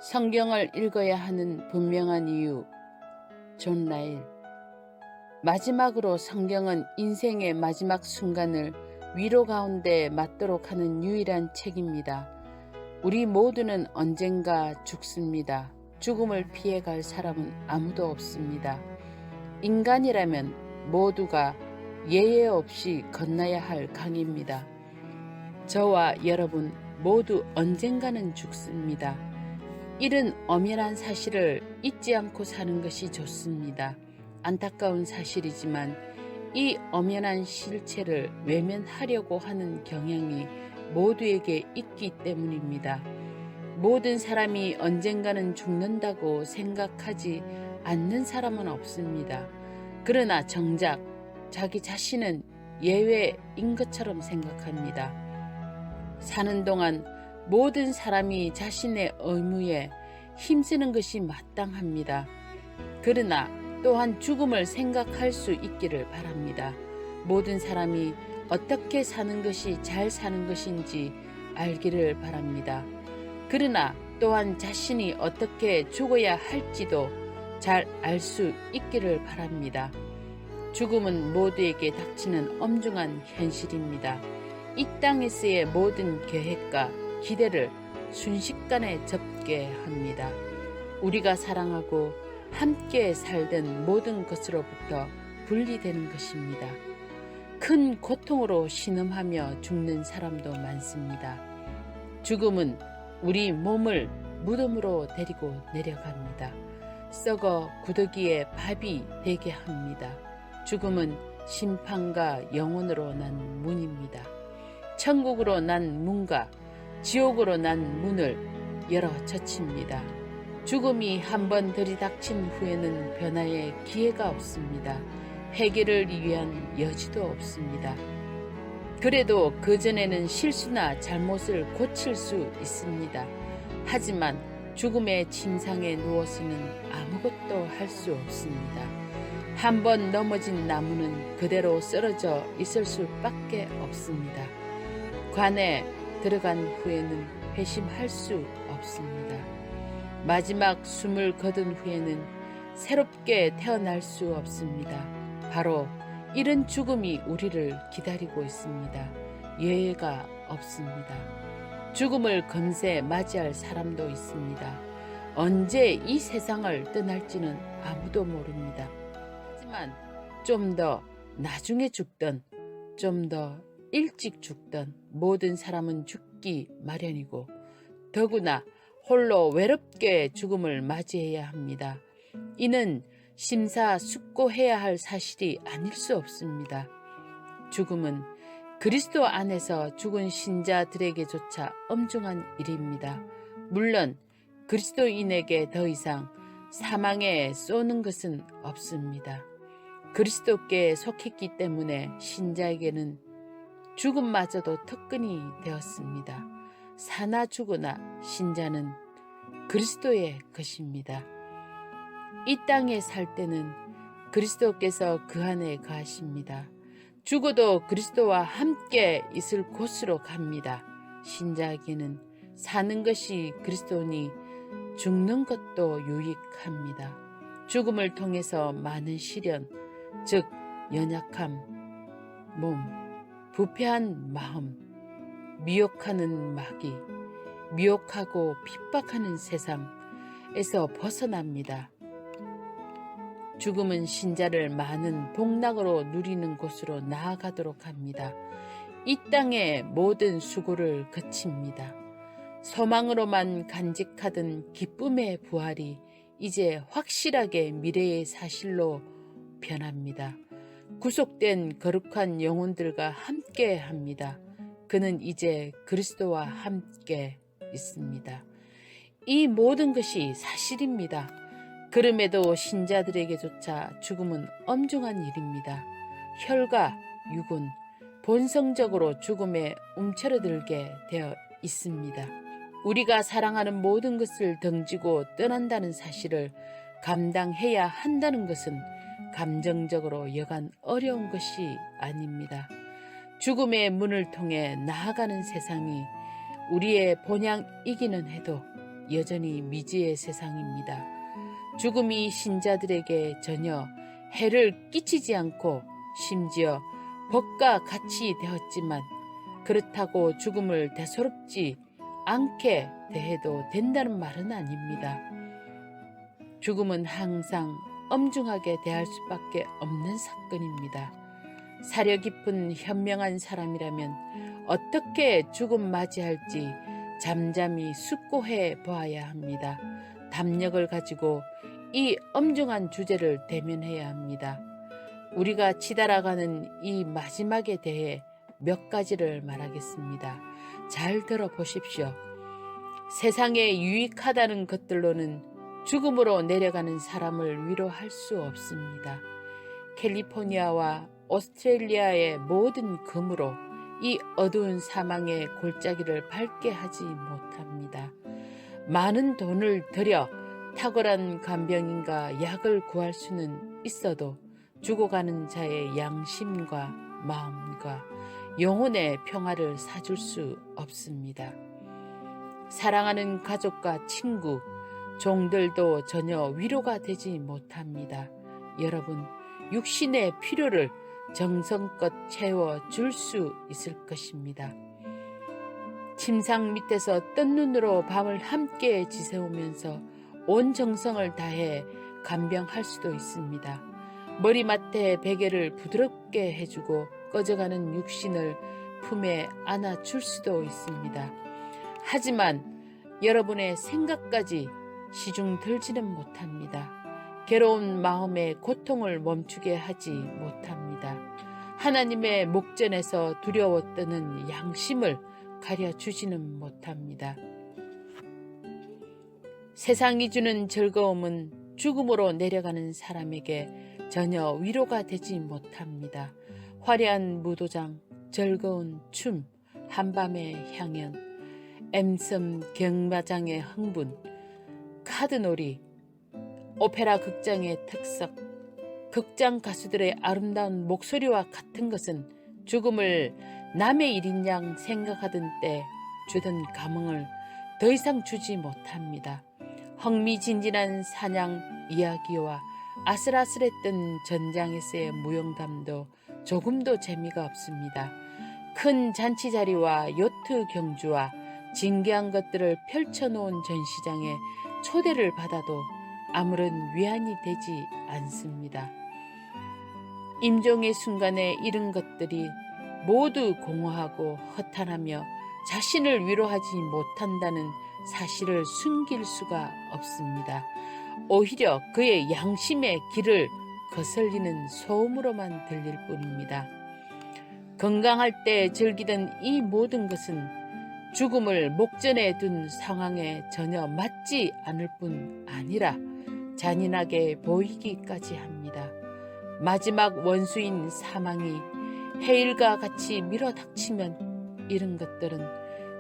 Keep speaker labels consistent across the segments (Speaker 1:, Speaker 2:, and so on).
Speaker 1: 성경을 읽어야 하는 분명한 이유. 존 라일. 마지막으로 성경은 인생의 마지막 순간을 위로 가운데 맞도록 하는 유일한 책입니다. 우리 모두는 언젠가 죽습니다. 죽음을 피해갈 사람은 아무도 없습니다. 인간이라면 모두가 예외 없이 건너야 할 강입니다. 저와 여러분 모두 언젠가는 죽습니다. 이런 엄연한 사실을 잊지 않고 사는 것이 좋습니다. 안타까운 사실이지만 이 엄연한 실체를 외면하려고 하는 경향이 모두에게 있기 때문입니다. 모든 사람이 언젠가는 죽는다고 생각하지 않는 사람은 없습니다. 그러나 정작 자기 자신은 예외인 것처럼 생각합니다. 사는 동안 모든 사람이 자신의 의무에 힘쓰는 것이 마땅합니다. 그러나 또한 죽음을 생각할 수 있기를 바랍니다. 모든 사람이 어떻게 사는 것이 잘 사는 것인지 알기를 바랍니다. 그러나 또한 자신이 어떻게 죽어야 할지도 잘 알 수 있기를 바랍니다. 죽음은 모두에게 닥치는 엄중한 현실입니다. 이 땅에서의 모든 계획과 기대를 순식간에 접게 합니다. 우리가 사랑하고 함께 살던 모든 것으로부터 분리되는 것입니다. 큰 고통으로 신음하며 죽는 사람도 많습니다. 죽음은 우리 몸을 무덤으로 데리고 내려갑니다. 썩어 구더기에 밥이 되게 합니다. 죽음은 심판과 영혼으로 난 문입니다. 천국으로 난 문과 지옥으로 난 문을 열어 젖힙니다. 죽음이 한번 들이닥친 후에는 변화의 기회가 없습니다. 회개를 위한 여지도 없습니다. 그래도 그전에는 실수나 잘못을 고칠 수 있습니다. 하지만 죽음의 침상에 누워서는 아무것도 할 수 없습니다. 한번 넘어진 나무는 그대로 쓰러져 있을 수밖에 없습니다. 관에 들어간 후에는 회심할 수 없습니다. 마지막 숨을 거둔 후에는 새롭게 태어날 수 없습니다. 바로 이런 죽음이 우리를 기다리고 있습니다. 예외가 없습니다. 죽음을 금세 맞이할 사람도 있습니다. 언제 이 세상을 떠날지는 아무도 모릅니다. 하지만 좀 더 나중에 죽든 좀 더 일찍 죽든 모든 사람은 죽기 마련이고 더구나 홀로 외롭게 죽음을 맞이해야 합니다. 이는 심사숙고해야 할 사실이 아닐 수 없습니다. 죽음은 그리스도 안에서 죽은 신자들에게조차 엄중한 일입니다. 물론 그리스도인에게 더 이상 사망에 쏘는 것은 없습니다. 그리스도께 속했기 때문에 신자에게는 죽음마저도 특권이 되었습니다. 사나 죽으나 신자는 그리스도의 것입니다. 이 땅에 살 때는 그리스도께서 그 안에 거하십니다. 죽어도 그리스도와 함께 있을 곳으로 갑니다. 신자에게는 사는 것이 그리스도니 죽는 것도 유익합니다. 죽음을 통해서 많은 시련, 즉 연약함, 몸, 부패한 마음, 미혹하는 마귀, 미혹하고 핍박하는 세상에서 벗어납니다. 죽음은 신자를 많은 복락으로 누리는 곳으로 나아가도록 합니다. 이 땅의 모든 수고를 그칩니다. 소망으로만 간직하던 기쁨의 부활이 이제 확실하게 미래의 사실로 변합니다. 구속된 거룩한 영혼들과 함께 합니다. 그는 이제 그리스도와 함께 있습니다. 이 모든 것이 사실입니다. 그럼에도 신자들에게조차 죽음은 엄중한 일입니다. 혈과 육은 본성적으로 죽음에 움츠러들게 되어 있습니다. 우리가 사랑하는 모든 것을 던지고 떠난다는 사실을 감당해야 한다는 것은 감정적으로 여간 어려운 것이 아닙니다. 죽음의 문을 통해 나아가는 세상이 우리의 본향이기는 해도 여전히 미지의 세상입니다. 죽음이 신자들에게 전혀 해를 끼치지 않고 심지어 법과 같이 되었지만 그렇다고 죽음을 대수롭지 않게 대해도 된다는 말은 아닙니다. 죽음은 항상 엄중하게 대할 수밖에 없는 사건입니다. 사려 깊은 현명한 사람이라면 어떻게 죽음 맞이할지 잠잠히 숙고해 보아야 합니다. 담력을 가지고 이 엄중한 주제를 대면해야 합니다. 우리가 치달아가는 이 마지막에 대해 몇 가지를 말하겠습니다. 잘 들어보십시오. 세상에 유익하다는 것들로는 죽음으로 내려가는 사람을 위로할 수 없습니다. 캘리포니아와 오스트레일리아의 모든 금으로 이 어두운 사망의 골짜기를 밝게 하지 못합니다. 많은 돈을 들여 탁월한 간병인과 약을 구할 수는 있어도 죽어가는 자의 양심과 마음과 영혼의 평화를 사줄 수 없습니다. 사랑하는 가족과 친구, 종들도 전혀 위로가 되지 못합니다. 여러분, 육신의 필요를 정성껏 채워줄 수 있을 것입니다. 침상 밑에서 뜬 눈으로 밤을 함께 지새우면서 온 정성을 다해 간병할 수도 있습니다. 머리맡에 베개를 부드럽게 해주고 꺼져가는 육신을 품에 안아줄 수도 있습니다. 하지만 여러분의 생각까지 시중 들지는 못합니다. 괴로운 마음의 고통을 멈추게 하지 못합니다. 하나님의 목전에서 두려워 떠는 양심을 가려주지는 못합니다. 세상이 주는 즐거움은 죽음으로 내려가는 사람에게 전혀 위로가 되지 못합니다. 화려한 무도장, 즐거운 춤, 한밤의 향연, 엠섬 경마장의 흥분, 카드놀이, 오페라 극장의 특색, 극장 가수들의 아름다운 목소리와 같은 것은 죽음을 남의 일인 양 생각하던 때 주던 감흥을 더 이상 주지 못합니다. 흥미진진한 사냥 이야기와 아슬아슬했던 전장에서의 무용담도 조금도 재미가 없습니다. 큰 잔치 자리와 요트 경주와 진귀한 것들을 펼쳐놓은 전시장에 초대를 받아도 아무런 위안이 되지 않습니다. 임종의 순간에 이런 것들이 모두 공허하고 허탄하며 자신을 위로하지 못한다는 사실을 숨길 수가 없습니다. 오히려 그의 양심의 길을 거슬리는 소음으로만 들릴 뿐입니다. 건강할 때 즐기던 이 모든 것은 죽음을 목전에 둔 상황에 전혀 맞지 않을 뿐 아니라 잔인하게 보이기까지 합니다. 마지막 원수인 사망이 해일과 같이 밀어닥치면 이런 것들은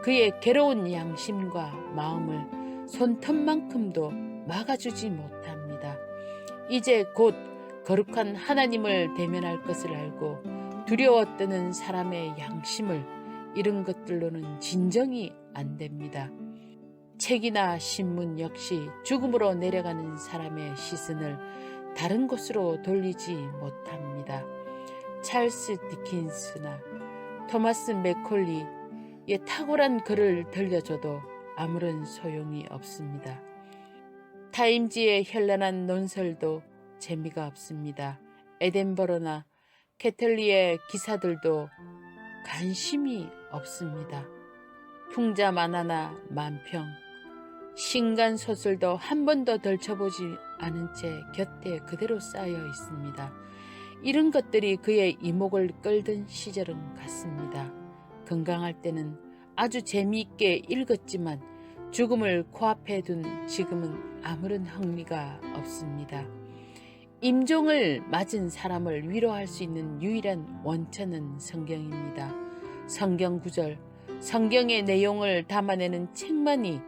Speaker 1: 그의 괴로운 양심과 마음을 손톱만큼도 막아주지 못합니다. 이제 곧 거룩한 하나님을 대면할 것을 알고 두려워 떠는 사람의 양심을 이런 것들로는 진정이 안 됩니다. 책이나 신문 역시 죽음으로 내려가는 사람의 시선을 다른 곳으로 돌리지 못합니다. 찰스 디킨스나 토마스 맥콜리의 탁월한 글을 들려줘도 아무런 소용이 없습니다. 타임지의 현란한 논설도 재미가 없습니다. 에덴버러나 캐틀리의 기사들도 관심이 없습니다. 풍자 만화나 만평, 신간 소설도 한 번도 덜쳐보지 않은 채 곁에 그대로 쌓여 있습니다. 이런 것들이 그의 이목을 끌던 시절은 같습니다. 건강할 때는 아주 재미있게 읽었지만 죽음을 코앞에 둔 지금은 아무런 흥미가 없습니다. 임종을 맞은 사람을 위로할 수 있는 유일한 원천은 성경입니다. 성경 구절, 성경의 내용을 담아내는 책만이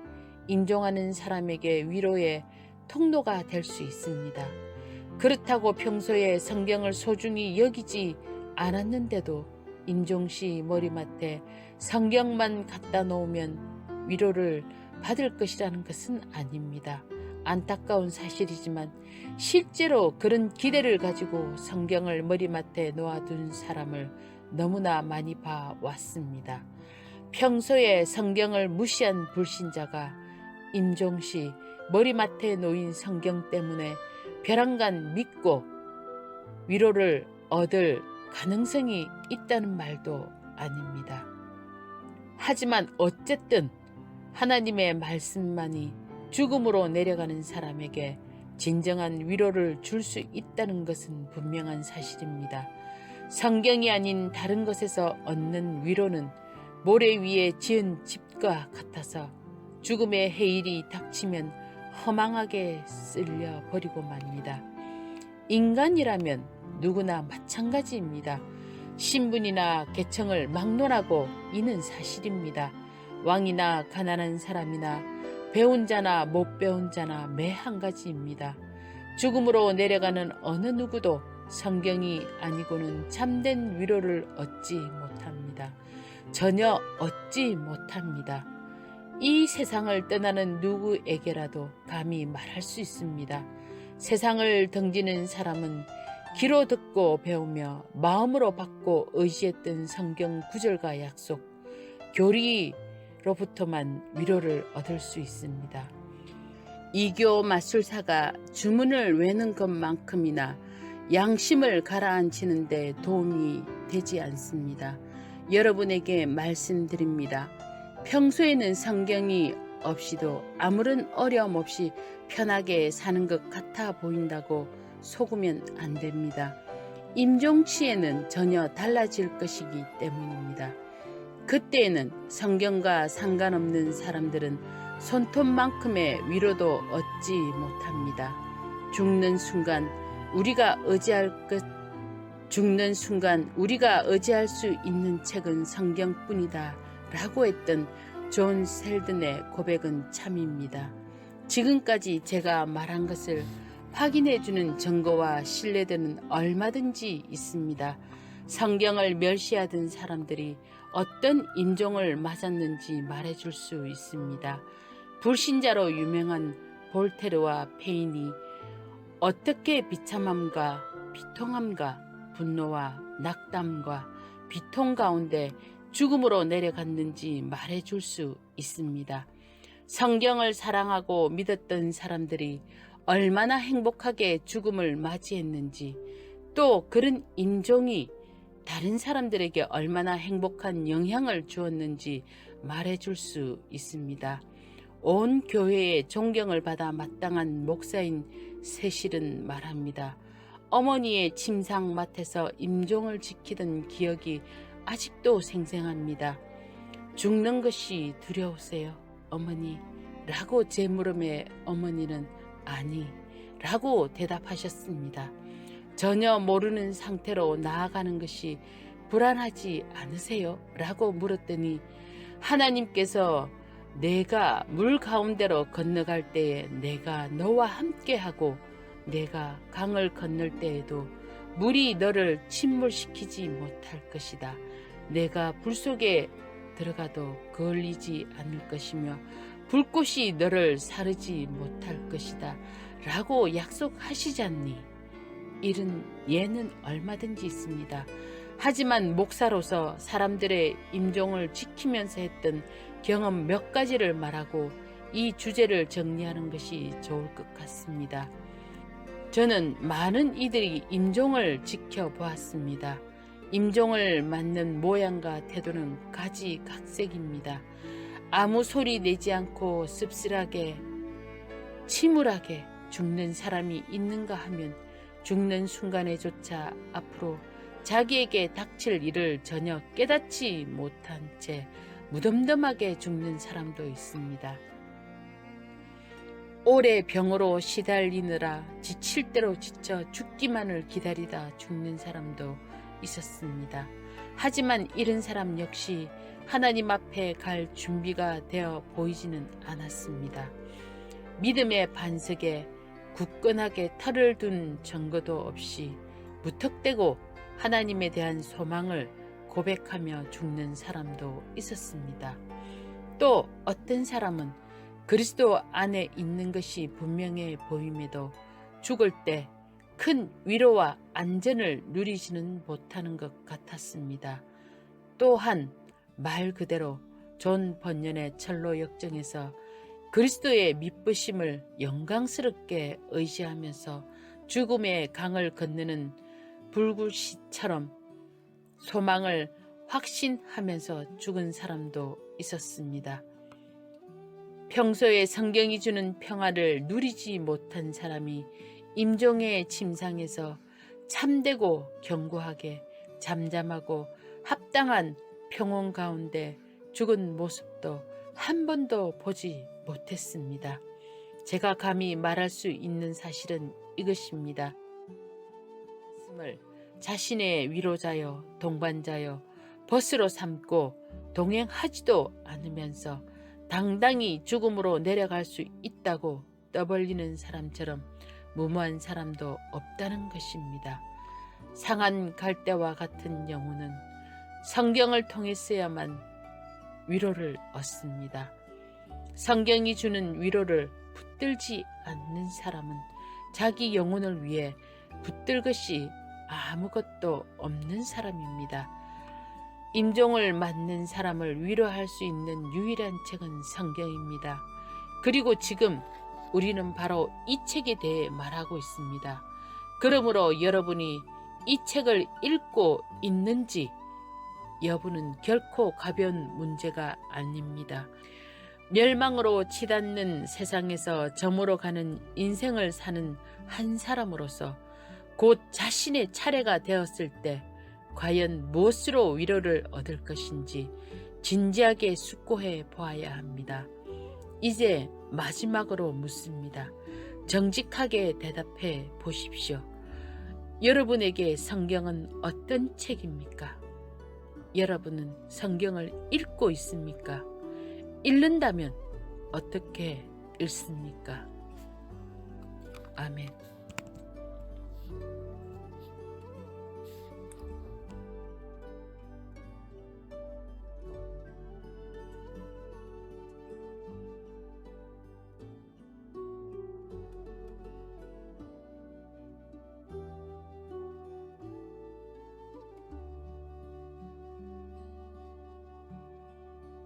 Speaker 1: 임종하는 사람에게 위로의 통로가 될 수 있습니다. 그렇다고 평소에 성경을 소중히 여기지 않았는데도 임종시 머리맡에 성경만 갖다 놓으면 위로를 받을 것이라는 것은 아닙니다. 안타까운 사실이지만 실제로 그런 기대를 가지고 성경을 머리맡에 놓아둔 사람을 너무나 많이 봐왔습니다. 평소에 성경을 무시한 불신자가 임종시 머리맡에 놓인 성경 때문에 벼랑간 믿고 위로를 얻을 가능성이 있다는 말도 아닙니다. 하지만 어쨌든 하나님의 말씀만이 죽음으로 내려가는 사람에게 진정한 위로를 줄 수 있다는 것은 분명한 사실입니다. 성경이 아닌 다른 것에서 얻는 위로는 모래 위에 지은 집과 같아서 죽음의 해일이 닥치면 허망하게 쓸려 버리고 맙니다. 인간이라면 누구나 마찬가지입니다. 신분이나 계층을 막론하고 이는 사실입니다. 왕이나 가난한 사람이나 배운 자나 못 배운 자나 매 한 가지입니다. 죽음으로 내려가는 어느 누구도 성경이 아니고는 참된 위로를 얻지 못합니다. 전혀 얻지 못합니다. 이 세상을 떠나는 누구에게라도 감히 말할 수 있습니다. 세상을 등지는 사람은 귀로 듣고 배우며 마음으로 받고 의지했던 성경 구절과 약속, 교리로부터만 위로를 얻을 수 있습니다. 이교 마술사가 주문을 외는 것만큼이나 양심을 가라앉히는 데 도움이 되지 않습니다. 여러분에게 말씀드립니다. 평소에는 성경이 없이도 아무런 어려움 없이 편하게 사는 것 같아 보인다고 속으면 안 됩니다. 임종치에는 전혀 달라질 것이기 때문입니다. 그때에는 성경과 상관없는 사람들은 손톱만큼의 위로도 얻지 못합니다. 죽는 순간 우리가 의지할 수 있는 책은 성경뿐이다 라고 했던 존 셀든의 고백은 참입니다. 지금까지 제가 말한 것을 확인해주는 증거와 신뢰도는 얼마든지 있습니다. 성경을 멸시하던 사람들이 어떤 임종을 맞았는지 말해줄 수 있습니다. 불신자로 유명한 볼테르와 페인이 어떻게 비참함과 비통함과 분노와 낙담과 비통 가운데 죽음으로 내려갔는지 말해줄 수 있습니다. 성경을 사랑하고 믿었던 사람들이 얼마나 행복하게 죽음을 맞이했는지, 또 그런 임종이 다른 사람들에게 얼마나 행복한 영향을 주었는지 말해줄 수 있습니다. 온 교회의 존경을 받아 마땅한 목사인 세실은 말합니다. 어머니의 침상맡에서 임종을 지키던 기억이 아직도 생생합니다. 죽는 것이 두려우세요, 어머니? 라고 제 물음에 어머니는 아니 라고 대답하셨습니다. 전혀 모르는 상태로 나아가는 것이 불안하지 않으세요? 라고 물었더니 하나님께서 내가 물 가운데로 건너갈 때에 내가 너와 함께하고 내가 강을 건널 때에도 물이 너를 침몰시키지 못할 것이다. 내가 불 속에 들어가도 거울리지 않을 것이며 불꽃이 너를 사르지 못할 것이다 라고 약속하시잖니. 이런 예는 얼마든지 있습니다. 하지만 목사로서 사람들의 임종을 지키면서 했던 경험 몇 가지를 말하고 이 주제를 정리하는 것이 좋을 것 같습니다. 저는 많은 이들이 임종을 지켜보았습니다. 임종을 맞는 모양과 태도는 가지각색입니다. 아무 소리 내지 않고 씁쓸하게 침울하게 죽는 사람이 있는가 하면 죽는 순간에조차 앞으로 자기에게 닥칠 일을 전혀 깨닫지 못한 채 무덤덤하게 죽는 사람도 있습니다. 오래 병으로 시달리느라 지칠 대로 지쳐 죽기만을 기다리다 죽는 사람도 있었습니다. 하지만 이런 사람 역시 하나님 앞에 갈 준비가 되어 보이지는 않았습니다. 믿음의 반석에 굳건하게 털을 둔 증거도 없이 무턱대고 하나님에 대한 소망을 고백하며 죽는 사람도 있었습니다. 또 어떤 사람은 그리스도 안에 있는 것이 분명해 보임에도 죽을 때 큰 위로와 안전을 누리지는 못하는 것 같았습니다. 또한 말 그대로 존 번연의 철로 역정에서 그리스도의 미쁘심을 영광스럽게 의지하면서 죽음의 강을 건너는 불굴시처럼 소망을 확신하면서 죽은 사람도 있었습니다. 평소에 성경이 주는 평화를 누리지 못한 사람이 임종의 침상에서 참되고 견고하게 잠잠하고 합당한 평온 가운데 죽은 모습도 한 번도 보지 못했습니다. 제가 감히 말할 수 있는 사실은 이것입니다. 말씀을 자신의 위로자여 동반자여 벗으로 삼고 동행하지도 않으면서 당당히 죽음으로 내려갈 수 있다고 떠벌리는 사람처럼 무모한 사람도 없다는 것입니다. 상한 갈대와 같은 영혼은 성경을 통했어야만 위로를 얻습니다. 성경이 주는 위로를 붙들지 않는 사람은 자기 영혼을 위해 붙들 것이 아무것도 없는 사람입니다. 임종을 맞는 사람을 위로할 수 있는 유일한 책은 성경입니다. 그리고 지금 우리는 바로 이 책에 대해 말하고 있습니다. 그러므로 여러분이 이 책을 읽고 있는지 여부는 결코 가벼운 문제가 아닙니다. 멸망으로 치닫는 세상에서 저물어 가는 인생을 사는 한 사람으로서 곧 자신의 차례가 되었을 때 과연 무엇으로 위로를 얻을 것인지 진지하게 숙고해 보아야 합니다. 이제 마지막으로 묻습니다. 정직하게 대답해 보십시오. 여러분에게 성경은 어떤 책입니까? 여러분은 성경을 읽고 있습니까? 읽는다면 어떻게 읽습니까? 아멘.